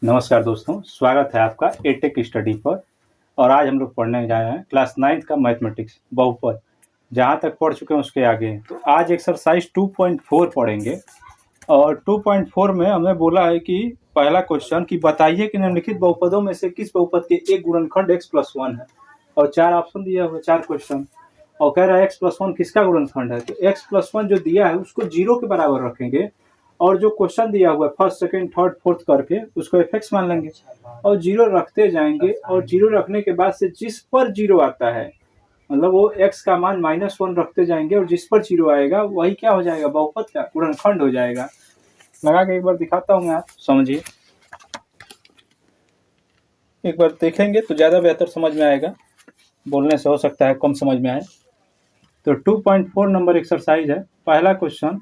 नमस्कार दोस्तों, स्वागत है आपका एटेक स्टडी पर। और आज हम लोग पढ़ने जा रहे हैं क्लास 9th का मैथमेटिक्स बहुपद। जहाँ तक पढ़ चुके हैं उसके आगे। तो आज एक्सरसाइज 2.4 पढ़ेंगे। और 2.4 में हमें बोला है कि पहला क्वेश्चन कि बताइए कि निम्नलिखित बहुपदों में से किस बहुपद के एक गुणनखंड x+1 है। और 4 ऑप्शन दिया हुआ, 4 क्वेश्चन। और कह रहा है x+1 किसका गुणनखंड है। तो x+1 जो दिया है उसको 0 के बराबर रखेंगे, और जो क्वेश्चन दिया हुआ है फर्स्ट सेकंड थर्ड फोर्थ करके उसको f(x) मान लेंगे और 0 रखते जाएंगे। और 0 रखने के बाद से जिस पर 0 आता है, मतलब वो x का मान -1 रखते जाएंगे, और जिस पर 0 आएगा वही क्या हो जाएगा, बहुपद का गुणनखंड हो जाएगा। लगा के एक बार दिखाता हूँ मैं, आप समझिए। एक बार देखेंगे तो ज़्यादा बेहतर समझ में आएगा, बोलने से हो सकता है कम समझ में आए। तो 2.4 नंबर एक्सरसाइज है। पहला क्वेश्चन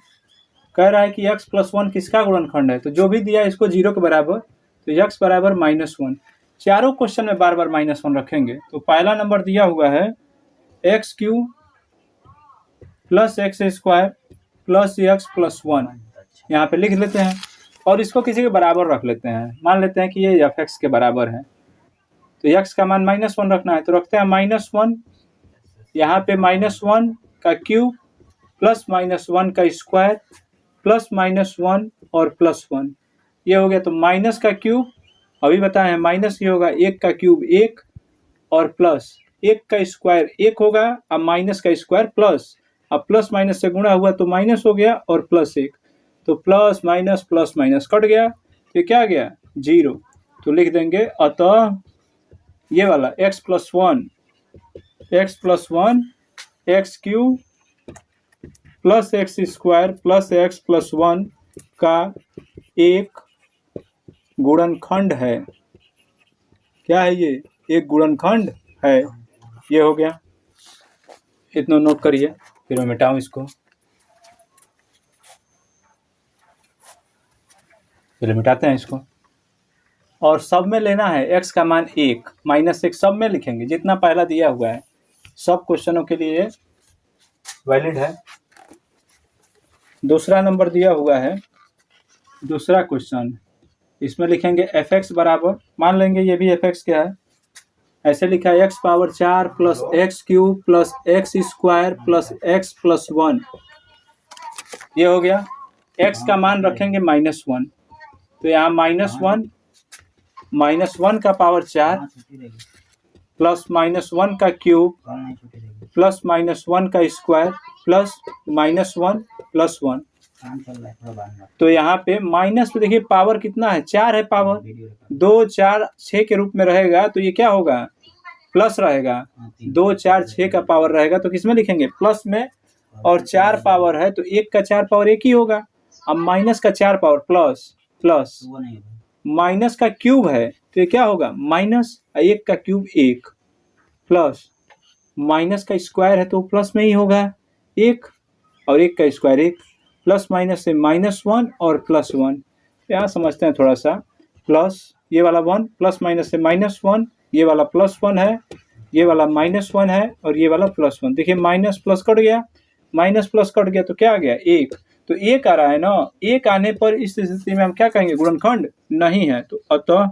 कह रहा है कि x+1 किसका गुणनखंड है। तो जो भी दिया है इसको 0 के बराबर, तो x बराबर -1। चारों क्वेश्चन में बार बार -1 रखेंगे। तो पहला नंबर दिया हुआ है x³ + x² + x+1। यहाँ पे लिख लेते हैं और इसको किसी के बराबर रख लेते हैं। मान लेते हैं कि ये f(x) के बराबर है। तो x का मान -1 रखना है, तो रखते हैं -1। यहाँ पे -1 का क्यूब प्लस -1 का स्क्वायर प्लस -1 और +1, ये हो गया। तो माइनस का क्यूब अभी बताए हैं, माइनस ये होगा 1 का क्यूब 1 और प्लस 1 का स्क्वायर 1 होगा। अब माइनस का स्क्वायर प्लस, अब प्लस माइनस से गुणा हुआ तो माइनस हो गया और +1। तो प्लस माइनस कट गया, तो क्या आ गया 0। तो लिख देंगे अतः ये वाला x+1 x³ + x² + x+1 का एक गुणनखंड है। क्या है ये, एक गुणनखंड है। ये हो गया, इतना नोट करिए। फिर मैं मिटाऊं इसको, फिर मिटाते हैं इसको। और सब में लेना है x का मान 1 -1 सब में लिखेंगे, जितना पहला दिया हुआ है सब क्वेश्चनों के लिए वैलिड है। दूसरा नंबर दिया हुआ है, दूसरा क्वेश्चन, इसमें लिखेंगे f(x) बराबर, मान लेंगे ये भी f(x) क्या है, ऐसे लिखा है x⁴ + x³ + x² + x+1। ये हो गया। x का मान रखेंगे -1, तो यहाँ -1 का पावर 4 प्लस -1 का क्यूब प्लस -1 का स्क्वायर प्लस -1 +1। तो यहाँ पे माइनस पे देखिए पावर कितना है, 4 है पावर, 2 4 6 के रूप में रहेगा। तो ये क्या होगा, प्लस रहेगा। 2 4 6 का पावर रहेगा तो किस में लिखेंगे, प्लस में। और 4 पावर है तो 1 का 4 पावर 1 ही होगा। अब माइनस का 4 पावर प्लस माइनस का क्यूब है तो ये क्या होगा, -1 का क्यूब 1 प्लस माइनस का स्क्वायर है तो प्लस में ही होगा 1, और 1 का स्क्वायर 1, प्लस माइनस से -1 और +1। यहाँ समझते हैं थोड़ा सा, प्लस ये वाला 1 प्लस माइनस से -1, ये वाला +1 है, ये वाला -1 है और ये वाला +1। देखिए माइनस प्लस कट गया, माइनस प्लस कट गया तो क्या आ गया 1। तो 1 आ रहा है ना, 1 आने पर इस स्थिति में हम क्या कहेंगे, गुणनखंड नहीं है। तो अतः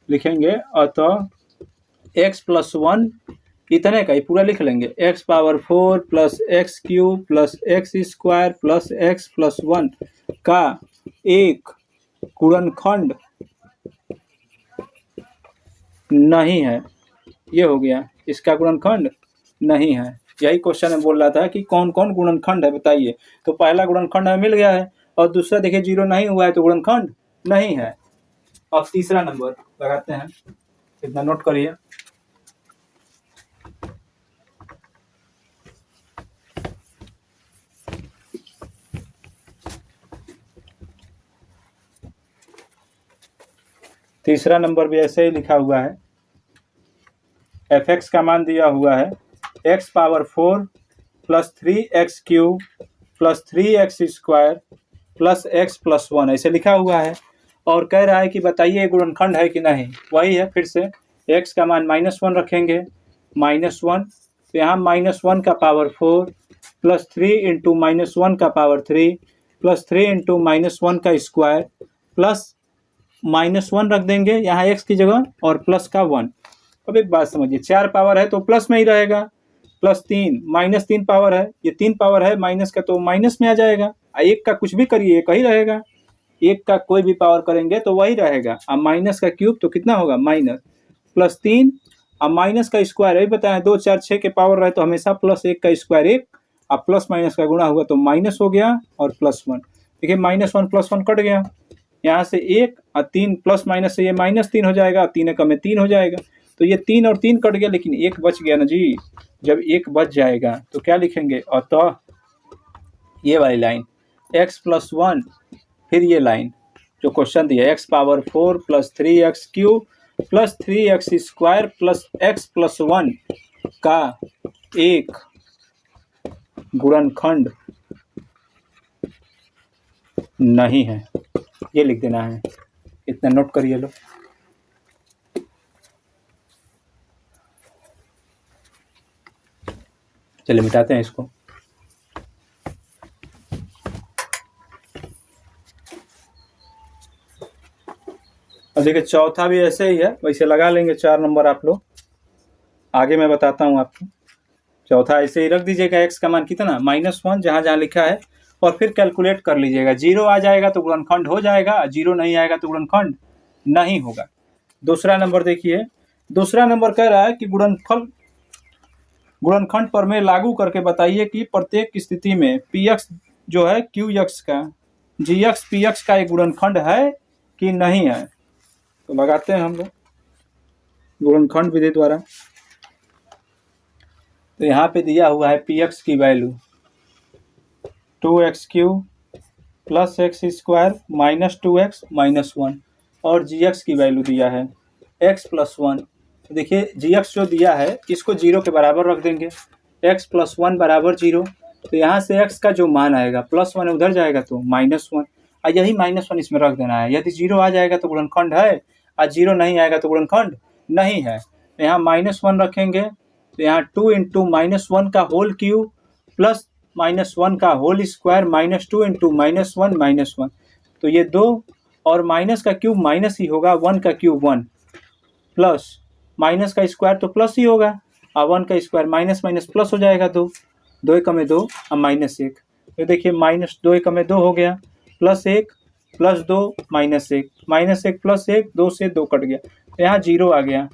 लिखेंगे अतः x+1 इतने का ही पूरा लिख लेंगे, x⁴ + x³ + x² + x+1 का एक गुणनखंड नहीं है। ये हो गया, इसका गुणनखंड नहीं है। यही क्वेश्चन में बोल रहा था कि कौन कौन गुणनखंड है बताइए। तो पहला गुणनखंड हमें मिल गया है, और दूसरा देखिए 0 नहीं हुआ है तो गुणनखंड नहीं है। अब तीसरा नंबर लगाते हैं, इतना नोट करिए। तीसरा नंबर भी ऐसे ही लिखा हुआ है। f(x) का मान दिया हुआ है x⁴ + 3x³ + 3x² + x+1 ऐसे लिखा हुआ है। और कह रहा है कि बताइए गुणनखंड है कि नहीं। वही है, फिर से x का मान -1 रखेंगे, -1, तो यहाँ -1 का पावर 4 + 3 × -1 का पावर 3 + 3 × -1 का स्क्वायर प्लस -1 रख देंगे यहाँ x की जगह और प्लस का 1। अब एक बात समझिए, 4 पावर है तो प्लस में ही रहेगा, +3 -3 पावर है, ये 3 पावर है माइनस का तो माइनस में आ जाएगा। 1 का कुछ भी करिए एक ही रहेगा, 1 का कोई भी पावर करेंगे तो वही रहेगा। अब माइनस का क्यूब तो कितना होगा माइनस +3, अब माइनस का स्क्वायर यही बताया 2 4 6 के पावर रहे तो हमेशा +1 का स्क्वायर 1, अब प्लस माइनस का गुणा हुआ तो माइनस हो गया और +1। देखिए -1 +1 कट गया, यहाँ से 1 और 3 प्लस माइनस से ये -3 हो जाएगा, 3 एकम में 3 हो जाएगा, तो ये 3 और 3 कट गया लेकिन 1 बच गया ना जी। जब 1 बच जाएगा तो क्या लिखेंगे, अतः ये वाली लाइन x+1, फिर ये लाइन जो क्वेश्चन दिया x⁴ + 3x³ + 3x² + x+1 का एक गुणनखंड नहीं है, ये लिख देना है, इतना नोट करिए लो। चलिए मिटाते हैं इसको। अब देखिए चौथा भी ऐसे ही है, वैसे लगा लेंगे 4 नंबर आप लोग, आगे मैं बताता हूँ आपको। चौथा ऐसे ही रख दीजिएगा, x का मान कितना -1 जहाँ जहाँ लिखा है, और फिर कैलकुलेट कर लीजिएगा। 0 आ जाएगा तो गुणनखंड हो जाएगा, 0 नहीं आएगा तो गुणनखंड नहीं होगा। दूसरा नंबर देखिए, दूसरा नंबर कह रहा है कि गुणनखंड पर में लागू करके बताइए कि प्रत्येक स्थिति में px जो है qx का gx px का एक गुणनखंड है कि नहीं है। तो लगाते हैं हम लोग गुणनखंड विधि द्वारा। तो यहाँ पे दिया हुआ है px की वैल्यू 2x³ + x² - 2x - 1, और gx की वैल्यू दिया है x+1। तो देखिए gx जो दिया है इसको 0 के बराबर रख देंगे, x+1 = 0। तो यहाँ से x का जो मान आएगा +1 उधर जाएगा तो -1, और यही -1 इसमें रख देना है। यदि 0 आ जाएगा तो गुणनखंड है, और 0 नहीं आएगा तो गुणनखंड नहीं है। तो यहाँ -1 रखेंगे, तो यहाँ 2 × -1 का होल क्यूब प्लस -1 का होल स्क्वायर -2 × -1 -1, तो ये 2 और माइनस का क्यूब माइनस ही होगा, 1 का क्यूब 1 प्लस माइनस का स्क्वायर तो प्लस ही होगा, और 1 का स्क्वायर माइनस माइनस प्लस हो जाएगा, 2 2 एकम में 2 और -1। तो देखिए -2 एकम में 2 हो गया, +1 + 2 -1 -1 + 1 2 से 2 कट गया, तो यहाँ 0 आ गया।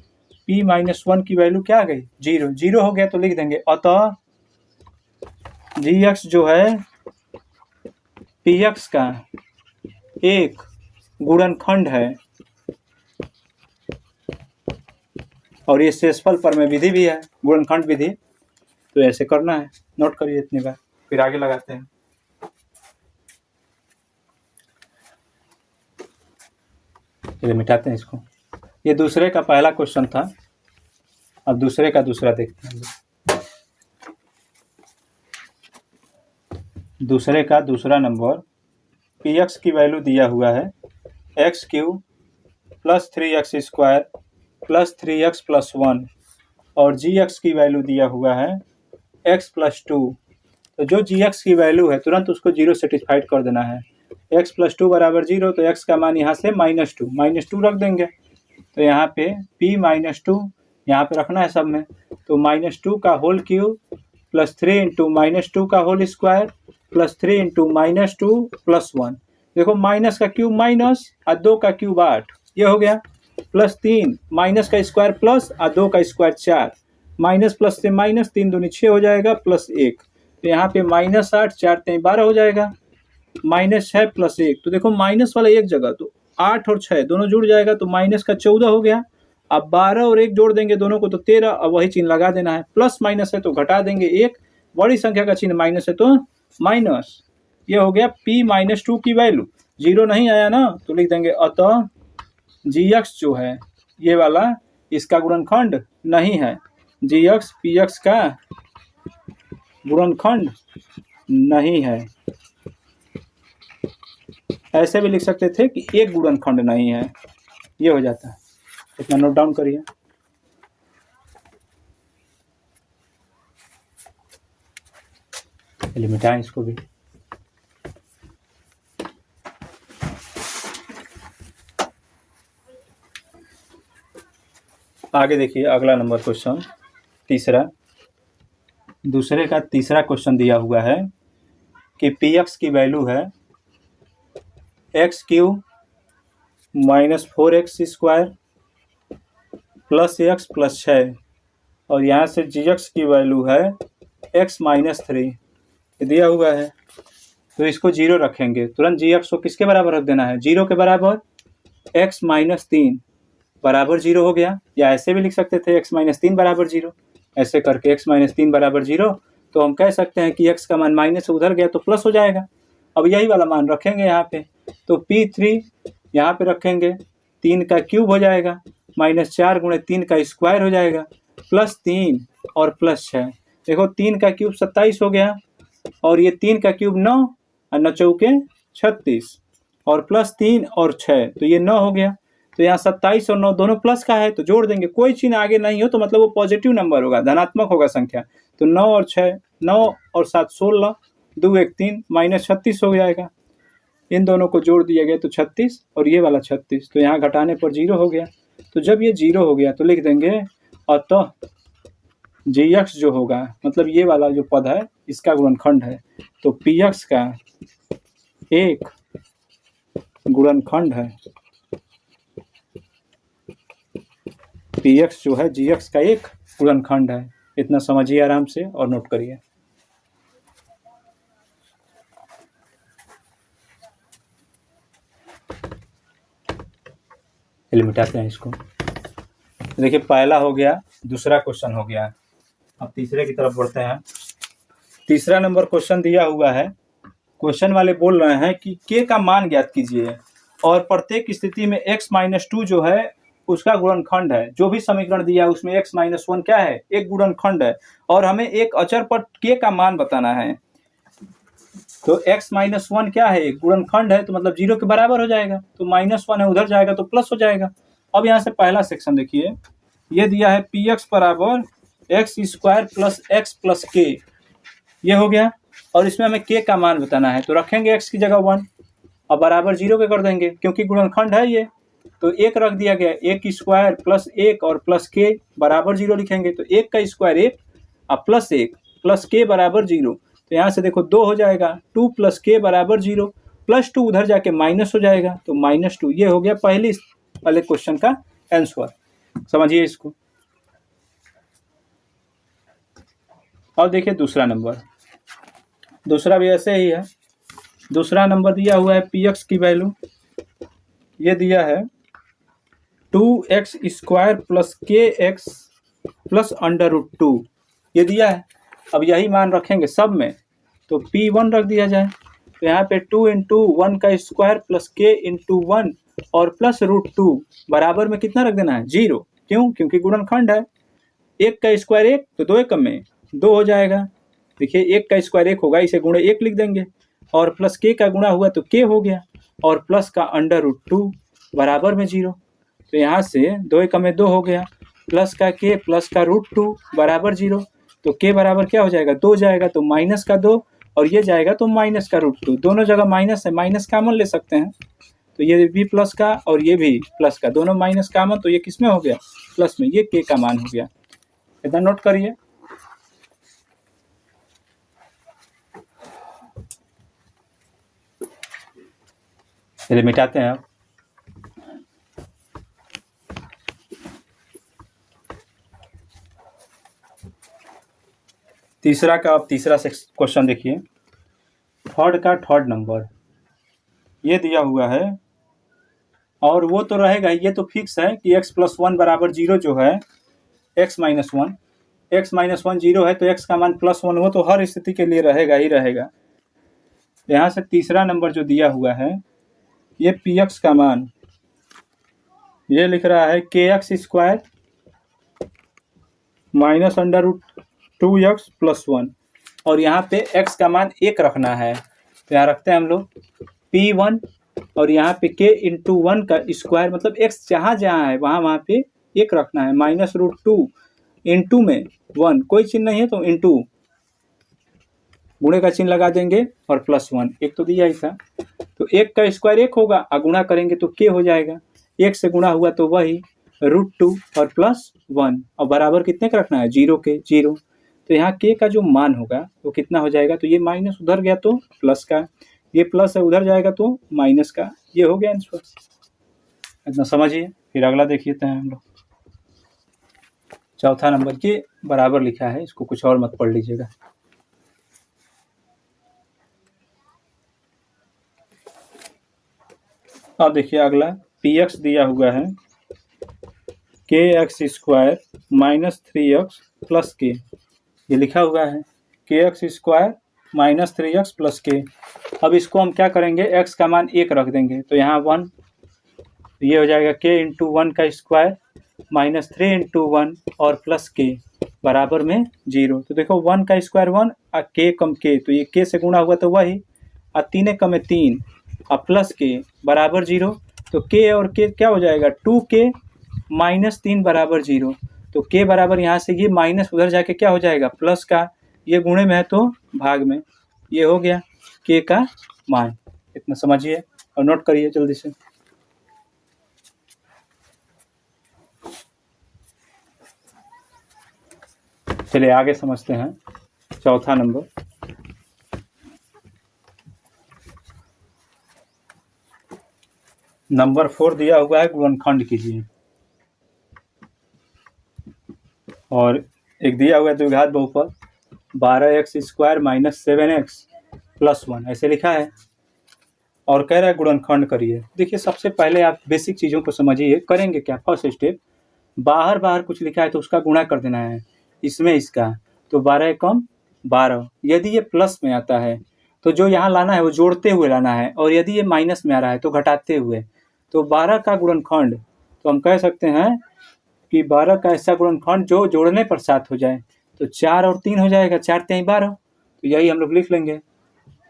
p-1 की वैल्यू क्या आ गई 0, 0 हो गया तो लिख देंगे अतः gx जो है px का एक गुणनखंड है, और ये शेषफल पर में विधि भी है, गुणनखंड विधि। तो ऐसे करना है, नोट करिए इतनी बार, फिर आगे लगाते हैं। चलिए मिटाते हैं इसको। ये दूसरे का पहला क्वेश्चन था, अब दूसरे का दूसरा देखते हैं। दूसरे का दूसरा नंबर, px की वैल्यू दिया हुआ है x³ + 3x² + 3x + 1, और gx की वैल्यू दिया हुआ है x+2। तो जो gx की वैल्यू है तुरंत उसको 0 सेटिस्फाइड कर देना है। x+2 = 0, तो x का मान यहाँ से -2 रख देंगे। तो यहाँ पे p-2 यहाँ पे रखना है सब में, तो -2 का होल क्यूब प्लस 3 × -2 का होल स्क्वायर प्लस 3 × -2 + 1। देखो माइनस का क्यूब माइनस और 2 का क्यूब 8, ये हो गया, +3 माइनस का स्क्वायर प्लस और 2 का स्क्वायर 4, माइनस प्लस से माइनस 3 दूनी 6 हो जाएगा +1। तो यहाँ पे -8 4 3 12 हो जाएगा, -6 + 1। तो देखो माइनस वाला एक जगह, तो 8 और 6 दोनों जुड़ जाएगा तो माइनस का 14 हो गया। अब 12 और 1 जोड़ देंगे दोनों को तो 13, अब वही चिन्ह लगा देना है, प्लस माइनस है तो घटा देंगे 1, बड़ी संख्या का चिन्ह माइनस है तो माइनस। ये हो गया p-2 की वैल्यू, 0 नहीं आया ना तो लिख देंगे अतः gx जो है ये वाला इसका गुणनखंड नहीं है, gx px का गुणनखंड नहीं है। ऐसे भी लिख सकते थे कि एक गुणनखंड नहीं है, ये हो जाता है। इतना नोट डाउन करिए। चलिए मिटाएं इसको भी। आगे देखिए अगला नंबर क्वेश्चन तीसरा, दूसरे का तीसरा क्वेश्चन दिया हुआ है कि पी एक्स की वैल्यू है x cube minus 4x square plus x plus 6 और यहाँ से जी एक्स की वैल्यू है x माइनस 3 दिया हुआ है। तो इसको जीरो रखेंगे, तुरंत जी एक्स को किसके बराबर रख देना है, जीरो के बराबर। x माइनस 3 बराबर जीरो हो गया, या ऐसे भी लिख सकते थे x माइनस 3 बराबर जीरो। ऐसे करके x माइनस 3 बराबर जीरो, तो हम कह सकते हैं कि x का मान माइनस उधर गया तो प्लस हो जाएगा। अब यही वाला मान रखेंगे यहाँ पे, तो P3 यहाँ पे रखेंगे, 3 का क्यूब हो जाएगा माइनस 4 गुणे 3 का स्क्वायर हो जाएगा प्लस 3 और प्लस 6। देखो 3 का क्यूब 27 हो गया और ये 3 का क्यूब 9 और 9 चौके 36 और प्लस 3 और 6 तो ये 9 हो गया। तो यहाँ 27 और 9 दोनों प्लस का है तो जोड़ देंगे, कोई चिन्ह आगे नहीं हो तो मतलब वो पॉजिटिव नंबर होगा, धनात्मक होगा संख्या। तो 9 और 6, 9 और 7 16, 2 1 3 माइनस 36 हो जाएगा। इन दोनों को जोड़ दिया गया तो 36 और ये वाला 36, तो यहाँ घटाने पर जीरो हो गया। तो जब ये जीरो हो गया तो लिख देंगे अतः जी एक्स जो होगा, मतलब ये वाला जो पद है इसका गुणनखंड है। तो पी एक्स का एक गुणनखंड है, पी एक्स जो है जी एक्स का एक गुणनखंड है। इतना समझिए आराम से और नोट करिए। मिटाते हैं इसको। देखिए पहला हो गया, दूसरा क्वेश्चन हो गया, अब तीसरे की तरफ बढ़ते हैं। तीसरा नंबर क्वेश्चन दिया हुआ है, क्वेश्चन वाले बोल रहे हैं कि k का मान ज्ञात कीजिए और प्रत्येक स्थिति में x माइनस 2 जो है उसका गुणनखंड है। जो भी समीकरण दिया है उसमें x माइनस 1 क्या है, एक गुणनखंड है और हमें एक अचर पर k का मान बताना है। तो x माइनस 1 क्या है, एक गुणनखंड है, तो मतलब जीरो के बराबर हो जाएगा। तो माइनस 1 है उधर जाएगा तो प्लस हो जाएगा। अब यहाँ से पहला सेक्शन देखिए, ये दिया है पी एक्स बराबर x square plus x plus के, ये हो गया और इसमें हमें के का मान बताना है। तो रखेंगे एक्स की जगह 1 और बराबर जीरो के कर देंगे क्योंकि गुणनखंड है ये, तो एक रख दिया गया, एक स्क्वायर प्लस एक और प्लस के बराबर जीरो लिखेंगे। तो एक का स्क्वायर एक और प्लस एक प्लस के बराबर जीरो। तो यहाँ से देखो 2 हो जाएगा, 2 प्लस के बराबर जीरो, प्लस 2 उधर जाके माइनस हो जाएगा तो माइनस 2। ये हो गया पहले क्वेश्चन का आंसर। समझिए इसको। और देखिए दूसरा नंबर, दूसरा भी ऐसे ही है। दूसरा नंबर दिया हुआ है पी एक्स की वैल्यू, ये दिया है 2x स्क्वायर प्लस के एक्स प्लस अंडर रूट 2, ये दिया है। अब यही मान रखेंगे सब में, तो P1 रख दिया जाए। तो यहाँ पे 2 इंटू 1 का स्क्वायर प्लस के इंटू 1 और प्लस रूट 2 बराबर में कितना रख देना है, जीरो। क्यों, क्योंकि गुणनखंड है। एक का स्क्वायर एक तो 2 एकम में 2 हो जाएगा। देखिए एक का स्क्वायर एक होगा, इसे गुणे एक लिख देंगे और प्लस के का गुणा हुआ तो के हो गया और प्लस का अंडर रूट 2 बराबर में जीरो। तो यहाँ से 2 एकम में 2 हो गया, प्लस का के प्लस का रूट 2 बराबर जीरो। तो के बराबर क्या हो जाएगा, 2 जाएगा तो माइनस का 2 और ये जाएगा तो माइनस का रूट 2। दोनों जगह माइनस है, माइनस कॉमन ले सकते हैं। तो ये भी प्लस का और ये भी प्लस का, दोनों माइनस कॉमन, तो ये किस में हो गया, प्लस में। ये के का मान हो गया, इतना नोट करिए। चलिए मिटाते हैं अब। तीसरा का अब तीसरा क्वेश्चन देखिए, थर्ड का थर्ड नंबर ये दिया हुआ है और वो तो रहेगा, ये तो फिक्स है कि x प्लस 1 बराबर जीरो जो है, x माइनस 1 जीरो है तो x का मान प्लस 1 वो तो हर स्थिति के लिए रहेगा ही रहेगा। यहाँ से तीसरा नंबर जो दिया हुआ है ये पी एक्स का मान ये लिख रहा है के x square minus under root 2x plus 1 और यहाँ पे x का मान एक रखना है। तो यहाँ रखते हैं हम लोग P1 और यहाँ पे k इंटू 1 का स्क्वायर, मतलब x जहाँ जहाँ है वहाँ वहाँ पे एक रखना है। माइनस रूट 2 इंटू में 1, कोई चिन्ह नहीं है तो इंटू गुणे का चिन्ह लगा देंगे और प्लस 1, एक तो दिया ही था। तो एक का स्क्वायर एक होगा और गुणा करेंगे तो k हो जाएगा, एक से गुणा हुआ तो वही √2 और +1 और बराबर कितने का रखना है 0 के 0। तो यहाँ के का जो मान होगा वो कितना हो जाएगा, तो ये माइनस उधर गया तो प्लस का, ये प्लस है उधर जाएगा तो माइनस का। ये हो गया आंसर। इतना समझिए। फिर अगला देखिए तो हम लोग चौथा नंबर के बराबर लिखा है, इसको कुछ और मत पढ़ लीजिएगा। अब देखिए अगला px दिया हुआ है kx square minus 3x plus के, ये लिखा हुआ है kx square minus 3x plus के। अब इसको हम क्या करेंगे, x का मान 1 रख देंगे तो यहाँ 1, तो ये हो जाएगा k इंटू 1 का स्क्वायर माइनस 3 इंटू 1 और प्लस के बराबर में 0। तो देखो 1 का स्क्वायर 1 और k कम k, तो ये k से गुणा हुआ तो वही, और 3 कम 3 और प्लस के बराबर 0। तो k और k क्या हो जाएगा 2k माइनस 3 बराबर 0। तो k बराबर यहाँ से ये माइनस उधर जाके क्या हो जाएगा प्लस का, ये गुणे में है तो भाग में। ये हो गया k का मान। इतना समझिए और नोट करिए जल्दी से। चलिए आगे समझते हैं चौथा नंबर। नंबर 4 दिया हुआ है गुणनखंड कीजिए, और एक दिया हुआ है द्विघात बहुपद 12x square minus 7x plus 1, ऐसे लिखा है और कह रहा है गुणनखंड करिए। देखिए सबसे पहले आप बेसिक चीज़ों को समझिए। करेंगे क्या, फर्स्ट स्टेप, बाहर बाहर कुछ लिखा है तो उसका गुणा कर देना है इसमें इसका, तो 12 कम 12। यदि ये प्लस में आता है तो जो यहाँ लाना है वो जोड़ते हुए लाना है, और यदि ये माइनस में आ रहा है तो घटाते हुए। तो 12 का गुणनखंड तो हम कह सकते हैं कि 12 का ऐसा गुणनखंड जो जोड़ने पर 7 हो जाए, तो 4 और 3 हो जाएगा, 4 3 12, तो यही हम लोग लिख लेंगे।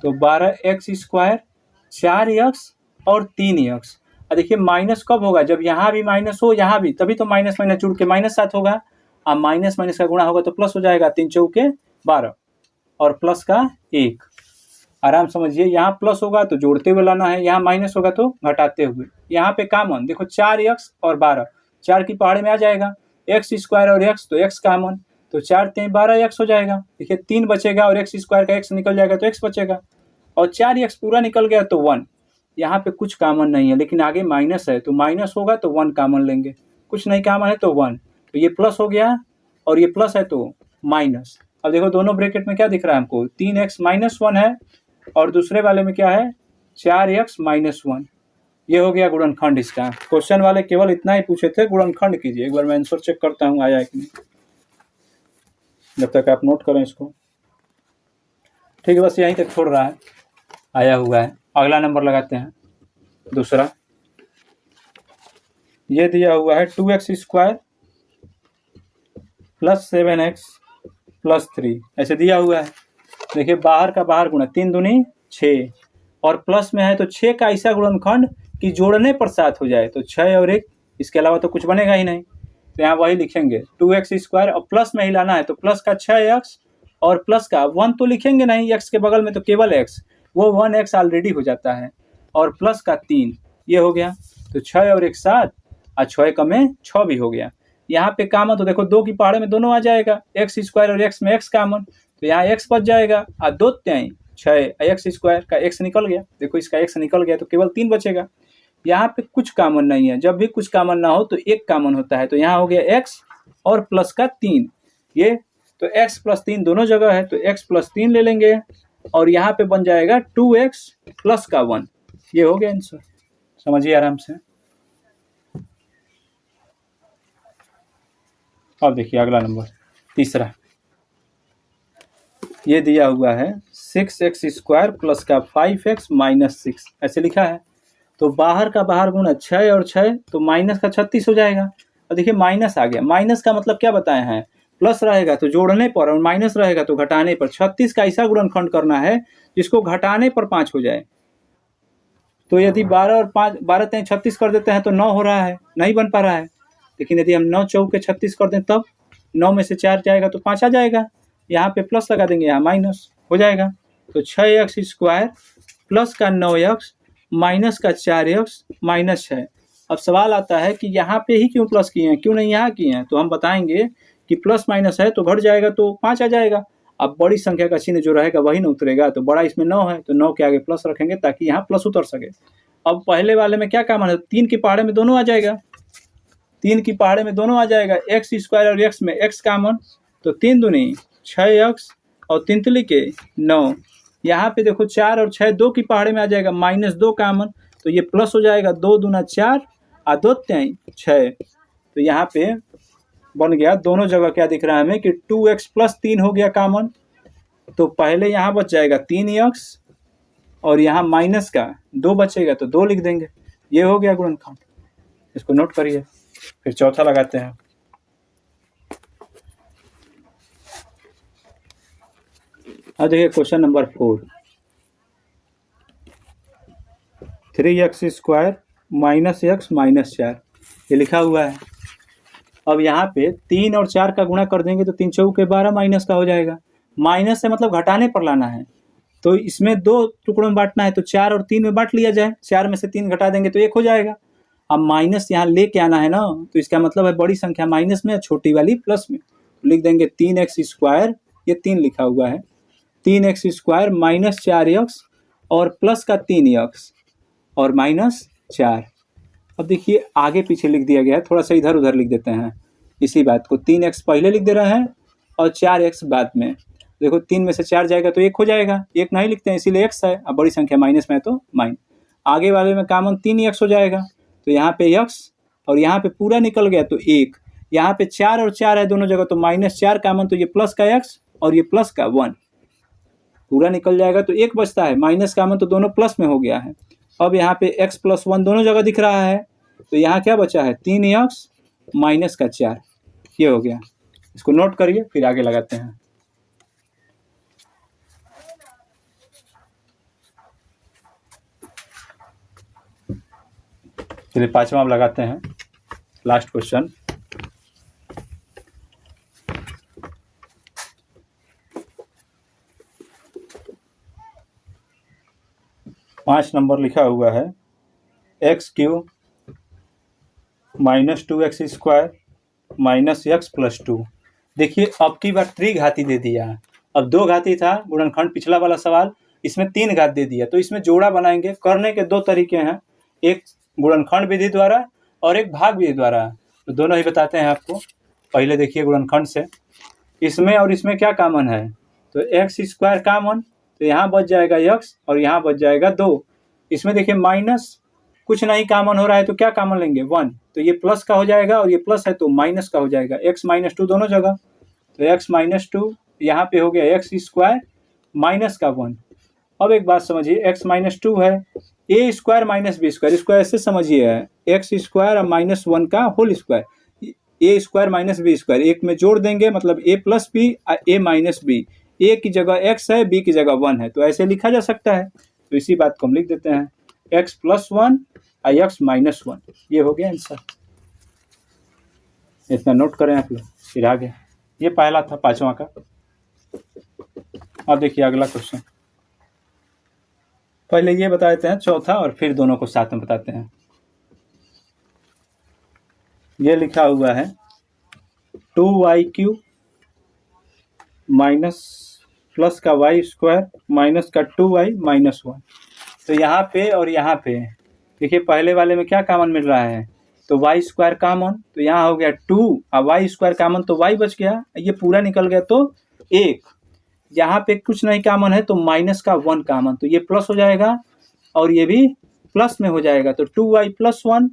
तो 12x स्क्वायर 4x और 3x। और देखिए माइनस कब होगा, जब यहाँ भी माइनस हो यहाँ भी, तभी तो माइनस माइनस जुड़ के -7 होगा। और माइनस माइनस का गुणा होगा तो प्लस हो जाएगा, 3 चौके 12 और प्लस का 1। आराम समझिए, यहाँ प्लस होगा तो जोड़ते हुए लाना है, यहाँ माइनस होगा तो घटाते हुए। यहाँ पे कॉमन देखो 4x और 12, 4 की पहाड़े में आ जाएगा, x स्क्वायर और x तो x कॉमन, तो 4 3 12x हो जाएगा। देखिए 3 बचेगा और x स्क्वायर का x निकल जाएगा तो x बचेगा, और 4x पूरा निकल गया तो 1। यहाँ पे कुछ कॉमन नहीं है, लेकिन आगे माइनस है तो माइनस होगा तो 1 कॉमन लेंगे, कुछ नहीं कॉमन है तो 1। तो ये प्लस हो गया और ये प्लस है तो माइनस। अब देखो दोनों ब्रैकेट में क्या दिख रहा है हमको, 3x माइनस 1 है और दूसरे वाले में क्या है 4x माइनस 1। ये हो गया गुणनखंड इसका। क्वेश्चन वाले केवल इतना ही पूछे थे, गुणनखंड कीजिए। एक बार मैं आंसर चेक करता हूँ आया है कि नहीं, जब तक आप नोट करें इसको। ठीक है, बस यहीं तक छोड़ रहा है, आया हुआ है। अगला नंबर लगाते हैं दूसरा। ये दिया हुआ है 2x square plus 7x plus 3, ऐसे दिया हुआ है। देखिए बाहर का बाहर गुणा, 3 दूनी 6 और प्लस में है तो 6 का ऐसा गुणनखंड कि जोड़ने पर 7 हो जाए, तो 6 और 1, इसके अलावा तो कुछ बनेगा ही नहीं। तो यहाँ वही लिखेंगे 2x स्क्वायर, और प्लस में ही लाना है तो प्लस का 6x और प्लस का 1 तो लिखेंगे नहीं, x के बगल में तो केवल x, वो 1x ऑलरेडी हो जाता है, और प्लस का 3, ये हो गया। तो 6 और 1 7 और 6 का में 6 भी हो गया। यहाँ पे कॉमन तो देखो 2 की पहाड़े में दोनों आ जाएगा, x स्क्वायर और x में x कॉमन, तो यहाँ x बच जाएगा, और 2 3 6 x स्क्वायर का x निकल गया। देखो इसका x निकल गया तो केवल 3 बचेगा। यहाँ पे कुछ कॉमन नहीं है, जब भी कुछ कॉमन ना हो तो एक कॉमन होता है, तो यहाँ हो गया x और प्लस का 3, ये तो x प्लस 3 दोनों जगह है तो x प्लस 3 ले लेंगे, और यहाँ पे बन जाएगा 2x प्लस का 1। ये हो गया आंसर, समझिए आराम से। अब देखिए अगला नंबर तीसरा, ये दिया हुआ है 6x स्क्वायर प्लस का 5x माइनस 6, ऐसे लिखा है। तो बाहर का बाहर गुणा 6 और 6 तो माइनस का 36 हो जाएगा। और देखिए माइनस आ गया, माइनस का मतलब क्या बताए हैं, प्लस रहेगा तो जोड़ने पर, और माइनस रहेगा तो घटाने पर। 36 का ऐसा गुणनखंड करना है जिसको घटाने पर 5 हो जाए। तो यदि 12 और 5 12 3 36 कर देते हैं तो 9 हो रहा है, नहीं बन पा रहा है। लेकिन यदि हम 9 चौके 36 कर दें तब 9 में से 4 जाएगा तो 5 आ जाएगा, यहाँ पे प्लस लगा देंगे, यहाँ माइनस हो जाएगा। तो 6x स्क्वायर प्लस का 9x माइनस का 4x माइनस 6, अब सवाल आता है कि यहाँ पे ही क्यों प्लस किए हैं, क्यों नहीं यहाँ किए हैं। तो हम बताएंगे कि प्लस माइनस है तो घट जाएगा तो 5 आ जाएगा। अब बड़ी संख्या का चिन्ह जो रहेगा वही ना उतरेगा, तो बड़ा इसमें 9 है तो 9 के आगे प्लस रखेंगे ताकि यहाँ प्लस उतर सके। अब पहले वाले में क्या कॉमन है, 3 की पहाड़े में दोनों आ जाएगा, 3 की पहाड़े में दोनों आ जाएगा, एक्स स्क्वायर और एक्स में एक्स कॉमन, तो 3 दूनी 6x और 3 तिली के 9। यहाँ पे देखो 4 और 6 2 की पहाड़े में आ जाएगा, -2 कॉमन, तो ये प्लस हो जाएगा, 2 दूना 4 और 2 3 6। तो यहाँ पे बन गया, दोनों जगह क्या दिख रहा है हमें कि 2x + 3 हो गया कॉमन। तो पहले यहाँ बच जाएगा 3x और यहाँ माइनस का 2 बचेगा तो 2 लिख देंगे। ये हो गया गुणनखंड, इसको नोट करिए। फिर चौथा लगाते हैं। अब देखिए क्वेश्चन नंबर 4, 3x² - x -4 ये लिखा हुआ है। अब यहाँ पे 3 और 4 का गुणा कर देंगे तो 3 चौके 12 माइनस का हो जाएगा। माइनस से मतलब घटाने पर लाना है, तो इसमें 2 टुकड़ों में बांटना है, तो 4 और 3 में बांट लिया जाए। 4 में से 3 घटा देंगे तो 1 हो जाएगा। अब माइनस यहाँ लेके आना है ना, तो इसका मतलब है बड़ी संख्या माइनस में, छोटी वाली प्लस में। लिख देंगे 3x², ये 3 लिखा हुआ है, 3x² - 4x और प्लस का 3x और -4। अब देखिए आगे पीछे लिख दिया गया है, थोड़ा सा इधर उधर लिख देते हैं इसी बात को। 3x पहले लिख दे रहे हैं और 4x बाद में। देखो 3 में से 4 जाएगा तो 1 हो जाएगा, 1 नहीं लिखते हैं इसीलिए x है। अब बड़ी संख्या माइनस में है तो माइन, आगे वाले में कॉमन 3x हो जाएगा, तो यहाँ पे x और यहाँ पे पूरा निकल गया तो 1। यहाँ पे 4 और 4 है दोनों जगह, तो -4 कॉमन, तो ये प्लस का x और ये प्लस का 1 पूरा निकल जाएगा तो 1 बचता है, माइनस कॉमन तो दोनों प्लस में हो गया है। अब यहाँ पे x + 1 दोनों जगह दिख रहा है, तो यहाँ क्या बचा है, 3x - 4, ये हो गया। इसको नोट करिए, फिर आगे लगाते हैं। चलिए 5वां अब लगाते हैं, लास्ट क्वेश्चन। पाँच नंबर लिखा हुआ है, x³ - 2x² - x + 2। देखिए अब की बार त्रिघाती दे दिया है। अब 2 घाती था गुणनखंड पिछला वाला सवाल, इसमें 3 घात दे दिया, तो इसमें जोड़ा बनाएंगे। करने के 2 तरीके हैं, एक गुणनखंड विधि द्वारा और एक भाग विधि द्वारा, तो दोनों ही बताते हैं आपको। पहले देखिए गुणनखंड से, इसमें और इसमें क्या कॉमन है, तो x² कॉमन, तो यहाँ बच जाएगा x और यहाँ बच जाएगा 2। इसमें देखिए माइनस कुछ नहीं कॉमन हो रहा है, तो क्या कॉमन लेंगे, 1, तो ये प्लस का हो जाएगा और ये प्लस है तो माइनस का हो जाएगा, x - 2 दोनों जगह, तो x - 2 यहाँ पे हो गया x² माइनस का 1। अब एक बात समझिए, x - 2 है, a² - b², इसको ऐसे समझिए है x² और -1 का होल स्क्वायर, a² - b², एक में जोड़ देंगे मतलब a + b a - b, a की जगह x है, b की जगह 1 है, तो ऐसे लिखा जा सकता है। तो इसी बात को हम लिख देते हैं, x + 1 x - 1, ये हो गया आंसर। इतना नोट करें आप लोग, फिर आगे। ये पहला था 5वां का। अब देखिए अगला क्वेश्चन, पहले ये बता देते हैं चौथा और फिर दोनों को साथ में बताते हैं। ये लिखा हुआ है 2y³ माइनस प्लस का y² माइनस का 2y - 1। तो यहाँ पे और यहाँ पे देखिए पहले वाले में क्या कॉमन मिल रहा है, तो y² कॉमन, तो यहाँ हो गया 2 और y² कॉमन तो y बच गया, ये पूरा निकल गया तो 1। यहाँ पे कुछ नहीं कॉमन है तो माइनस का 1 कॉमन, तो ये प्लस हो जाएगा और ये भी प्लस में हो जाएगा, तो 2y + 1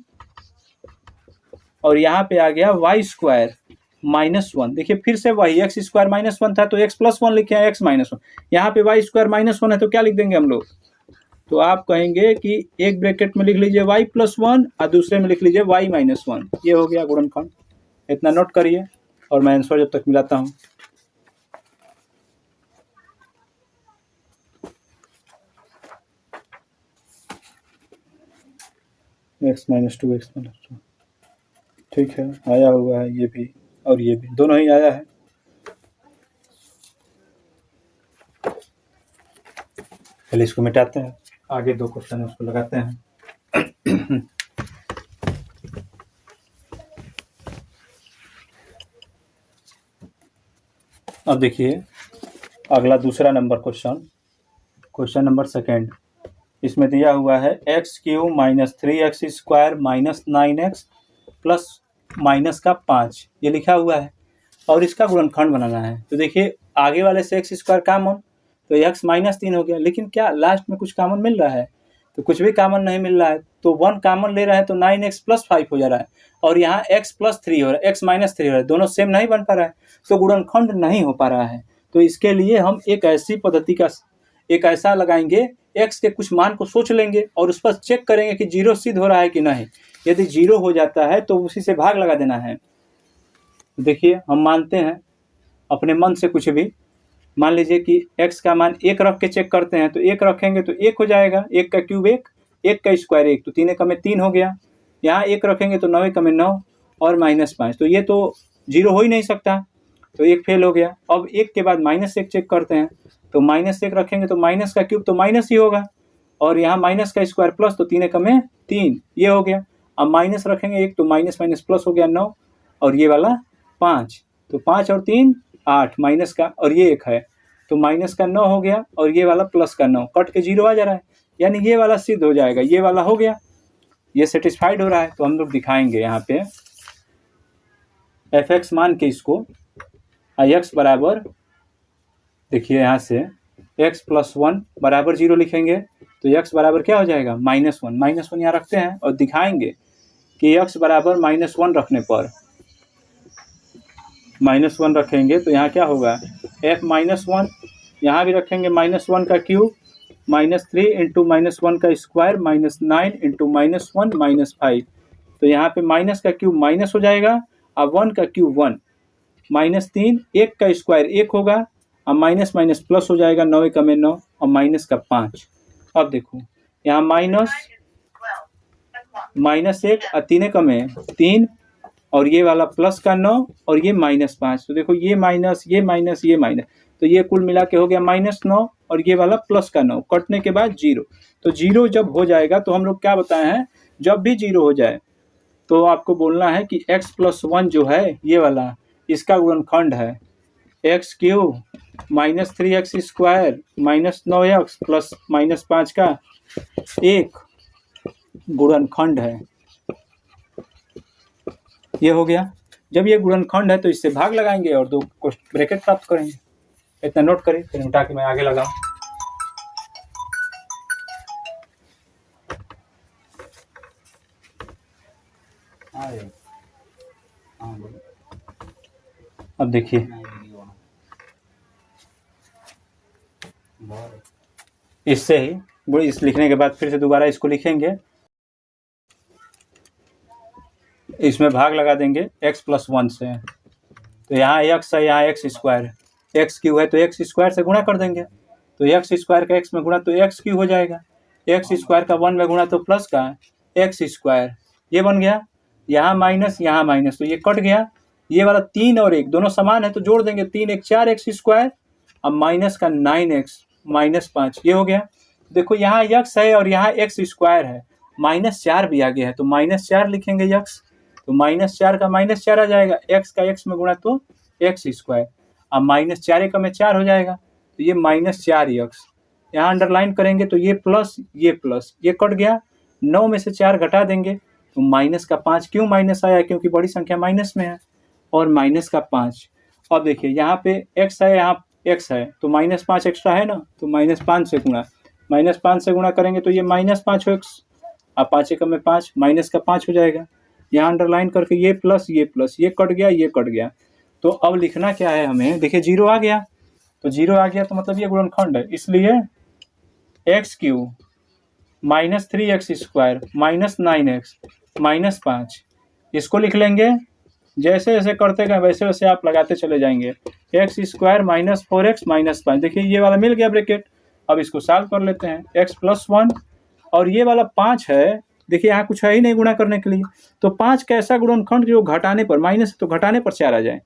और यहाँ पे आ गया y² - 1। देखिए फिर से वही x² - 1 था तो x + 1 लिखे हैं, x - 1, यहाँ पे y² - 1 है तो क्या लिख देंगे हम लोग, तो आप कहेंगे कि एक ब्रैकेट में लिख लीजिए y + 1 और दूसरे में लिख लीजिए y - 1। ये हो गया गुणनखंड। इतना नोट करिए और मैं आंसर जब तक मिलाता हूँ। x - 2 x - 2 ठीक है, आया हुआ है ये भी और ये भी, दोनों ही आया है। चलिए इसको मिटाते हैं, आगे 2 क्वेश्चन उसको लगाते हैं। अब देखिए अगला दूसरा नंबर क्वेश्चन नंबर सेकेंड। इसमें दिया हुआ है x³ minus 3x² minus 9x plus minus का 5 ये लिखा हुआ है और इसका गुणनखंड बनाना है। तो देखिए आगे वाले से x² कॉमन तो x माइनस 3 हो गया, लेकिन क्या लास्ट में कुछ कॉमन मिल रहा है? तो कुछ भी कॉमन नहीं मिल रहा है, तो 1 कॉमन ले रहा है तो 9x प्लस 5 हो जा रहा है और यहाँ x प्लस 3 हो रहा है, x माइनस 3 हो रहा है, दोनों सेम नहीं बन पा रहा है, तो गुणनखंड नहीं हो पा रहा है। तो इसके लिए हम एक ऐसी पद्धति का एक ऐसा लगाएंगे, x के कुछ मान को सोच लेंगे और उस पर चेक करेंगे कि जीरो सिद्ध हो रहा है कि नहीं। यदि जीरो हो जाता है तो उसी से भाग लगा देना है। देखिए हम मानते हैं अपने मन से कुछ भी, मान लीजिए कि x का मान 1 रख के चेक करते हैं, तो 1 रखेंगे तो 1 हो जाएगा, 1 का क्यूब 1, 1 का स्क्वायर 1, तो 3 एक में 3 हो गया। यहाँ 1 रखेंगे तो 9 एक में 9 और माइनस 5, तो ये तो जीरो हो ही नहीं सकता, तो 1 फेल हो गया। अब 1 के बाद -1 चेक करते हैं, तो -1 रखेंगे तो माइनस का क्यूब तो माइनस ही होगा और यहाँ माइनस का स्क्वायर प्लस, तो 3 एक में 3, ये हो गया। अब माइनस रखेंगे 1 तो माइनस माइनस प्लस हो गया 9 और ये वाला 5, तो 5 और 3 8 माइनस का, और ये 1 है तो माइनस का 9 हो गया और ये वाला प्लस का 9, कट के 0 आ जा रहा है, यानी ये वाला सिद्ध हो जाएगा, ये वाला हो गया, ये सेटिस्फाइड हो रहा है। तो हम लोग दिखाएंगे यहाँ पे fx मान के इसको x बराबर, देखिए यहाँ से x प्लस 1 बराबर 0 लिखेंगे तो x बराबर क्या हो जाएगा -1 यहाँ रखते हैं और दिखाएंगे कि x बराबर -1 रखने पर -1 रखेंगे तो यहाँ क्या होगा, f -1 यहाँ भी रखेंगे -1 का क्यूब -3 इंटू -1 का स्क्वायर -9 इंटू -1 -5, तो यहाँ पे माइनस का क्यूब माइनस हो जाएगा, अब 1 का क्यूब 1, -3, 1 का स्क्वायर 1 होगा, अब माइनस माइनस प्लस हो जाएगा, 9 एक में 9 और माइनस का 5। अब देखो यहाँ माइनस 1 और 3 एक में 3 और ये वाला प्लस का 9 और ये -5, तो देखो ये माइनस ये माइनस ये माइनस, तो ये कुल मिला के हो गया -9 और ये वाला प्लस का 9, कटने के बाद 0। तो 0 जब हो जाएगा तो हम लोग क्या बताए हैं, जब भी 0 हो जाए तो आपको बोलना है कि x प्लस 1 जो है ये वाला, इसका गुणनखंड है x³ minus 3x² minus 9x plus -5 का एक गुणनखंड है, ये हो गया। जब ये गुणनखंड है तो इससे भाग लगाएंगे और 2 ब्रैकेट प्राप्त करेंगे। इतना नोट करें, फिर उठा के मैं आगे लगाऊं। अब देखिए इससे ही इस लिखने के बाद फिर से दोबारा इसको लिखेंगे, इसमें भाग लगा देंगे x प्लस 1 से, तो यहाँ x है, यहाँ x², x³ है तो x² से गुणा कर देंगे, तो x² का x में गुणा तो x³ हो जाएगा, x² का 1 में गुणा तो प्लस का x², ये बन गया। यहाँ माइनस तो ये कट गया, ये वाला 3 और 1 दोनों समान है तो जोड़ देंगे, 3 1 4 x², अब माइनस का 9x -5, ये हो गया। देखो यहाँ x है और यहाँ x² है, -4 भी आगे है तो -4 लिखेंगे x, तो -4 का -4 आ जाएगा, x का x में गुणा तो x², अब -4 एक में 4 हो जाएगा, तो ये -4x, यहाँ अंडरलाइन करेंगे तो ये प्लस ये कट गया, 9 में से 4 घटा देंगे तो माइनस का 5, क्यों माइनस आया, क्योंकि बड़ी संख्या माइनस में है, और माइनस का 5। अब देखिए यहाँ पे x है, यहाँ x है तो -5 एक्स्ट्रा है ना, तो -5 से गुणा, -5 से गुणा करेंगे तो ये -5x, अब 5 एक में 5, माइनस का 5 हो जाएगा, यहाँ अंडरलाइन करके ये प्लस ये कट गया, तो अब लिखना क्या है हमें, देखिए 0 आ गया, तो 0 आ गया तो मतलब ये गुणनखंड है, इसलिए x³ minus 3x² minus 9x -5, इसको लिख लेंगे, जैसे जैसे करते गए वैसे वैसे आप लगाते चले जाएंगे, x² - 4x -5, देखिए ये वाला मिल गया ब्रैकेट। अब इसको सॉल्व कर लेते हैं, x प्लस 1 और ये वाला 5 है, देखिए यहाँ कुछ है ही नहीं गुणा करने के लिए, तो 5 का ऐसा गुणनखंड जो घटाने पर, माइनस है तो घटाने पर 4 आ जाए,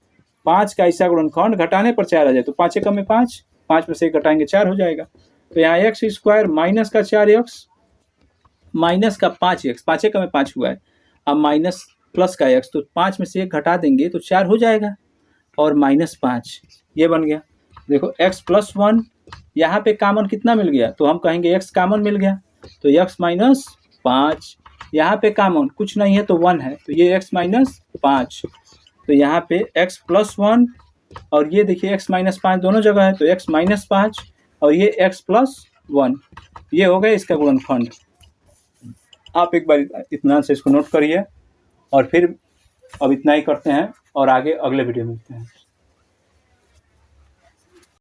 5 का ऐसा गुणनखंड घटाने पर 4 आ जाए, तो 5 एक में 5, 5 में से 1 घटाएंगे 4 हो जाएगा, तो यहाँ x² माइनस का 4x माइनस का 5x, 5 एक में 5 हुआ है, अब माइनस प्लस का x, तो 5 में से 1 घटा देंगे तो 4 हो जाएगा, और -5 ये बन गया। देखो x प्लस 1 यहाँ पे कॉमन कितना मिल गया, तो हम कहेंगे x कॉमन मिल गया, तो x माइनस 5 यहाँ पे कॉमन कुछ नहीं है तो 1 है, तो ये x माइनस 5, तो यहाँ पे x प्लस 1 और ये देखिए x माइनस 5 दोनों जगह है, तो x माइनस 5 और ये x प्लस 1, ये हो गया इसका गुणनखंड। आप एक बार इत्मीनान से इसको नोट करिए और फिर अब इतना ही करते हैं और आगे अगले वीडियो में मिलते हैं।